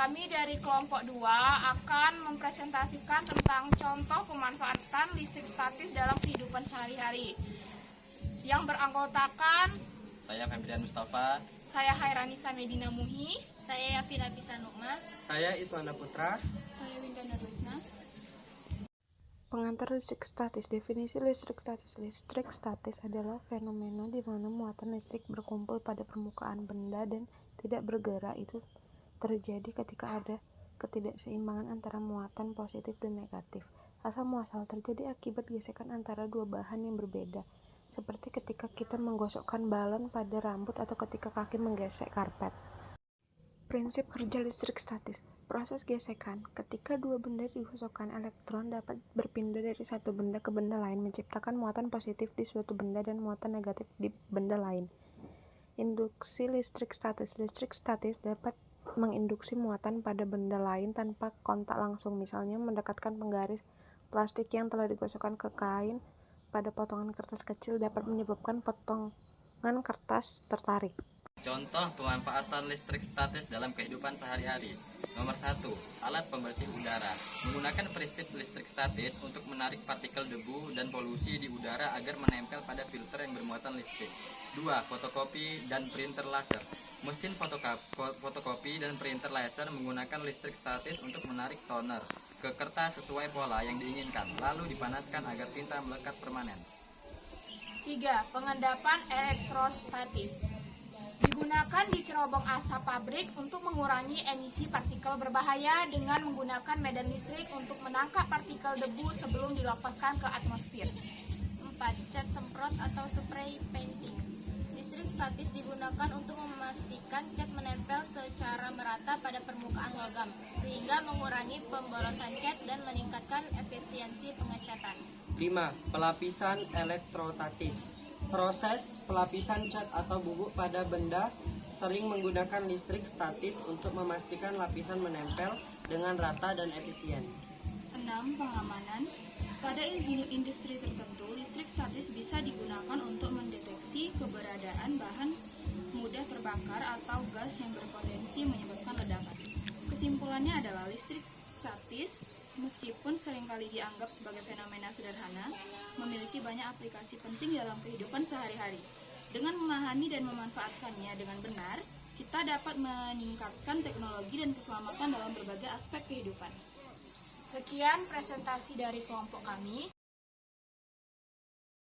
Kami dari kelompok 2 akan mempresentasikan tentang contoh pemanfaatan listrik statis dalam kehidupan sehari-hari yang beranggotakan Saya Febrian Mustafa. saya Hairanisa Medina Muhi, Saya Yafina Pisanukma. Saya Iswanda Putra. Saya Winda Nurlisna. Pengantar listrik statis. Definisi listrik statis. Listrik statis adalah fenomena di mana muatan listrik berkumpul pada permukaan benda dan tidak bergerak. Itu terjadi ketika ada ketidakseimbangan antara muatan positif dan negatif. Asal muasal terjadi akibat gesekan antara dua bahan yang berbeda, seperti ketika kita menggosokkan balon pada rambut atau ketika kaki menggesek karpet. Prinsip kerja listrik statis. Proses gesekan. Ketika dua benda digosokkan, elektron dapat berpindah dari satu benda ke benda lain, menciptakan muatan positif di suatu benda dan muatan negatif di benda lain. Induksi listrik statis. Listrik statis dapat menginduksi muatan pada benda lain tanpa kontak langsung, misalnya mendekatkan penggaris plastik yang telah digosokkan ke kain pada potongan kertas kecil dapat menyebabkan potongan kertas tertarik. Contoh pemanfaatan listrik statis dalam kehidupan sehari-hari. Nomor 1. Alat pembersih udara. Menggunakan prinsip listrik statis untuk menarik partikel debu dan polusi di udara agar menempel pada filter yang bermuatan listrik. 2. Fotokopi dan printer laser. Mesin fotokopi dan printer laser menggunakan listrik statis untuk menarik toner ke kertas sesuai pola yang diinginkan, lalu dipanaskan agar tinta melekat permanen. 3. Pengendapan elektrostatis. Digunakan di cerobong asap pabrik untuk mengurangi emisi partikel berbahaya dengan menggunakan medan listrik untuk menangkap partikel debu sebelum dilepaskan ke atmosfer. 4. Cat semprot atau spray painting. Listrik statis digunakan untuk memastikan cat menempel secara merata pada permukaan logam, sehingga mengurangi pemborosan cat dan meningkatkan efisiensi pengecatan. 5. Pelapisan elektrostatis. Proses pelapisan cat atau bubuk pada benda sering menggunakan listrik statis untuk memastikan lapisan menempel dengan rata dan efisien. 6. Pengamanan. Pada industri tertentu, listrik statis bisa digunakan untuk mendeteksi keberadaan bahan mudah terbakar atau gas yang berpotensi menyebabkan ledakan. Kesimpulannya adalah listrik statis, meskipun seringkali dianggap sebagai fenomena sederhana, memiliki banyak aplikasi penting dalam kehidupan sehari-hari. Dengan memahami dan memanfaatkannya dengan benar, kita dapat meningkatkan teknologi dan keselamatan dalam berbagai aspek kehidupan. Sekian presentasi dari kelompok kami.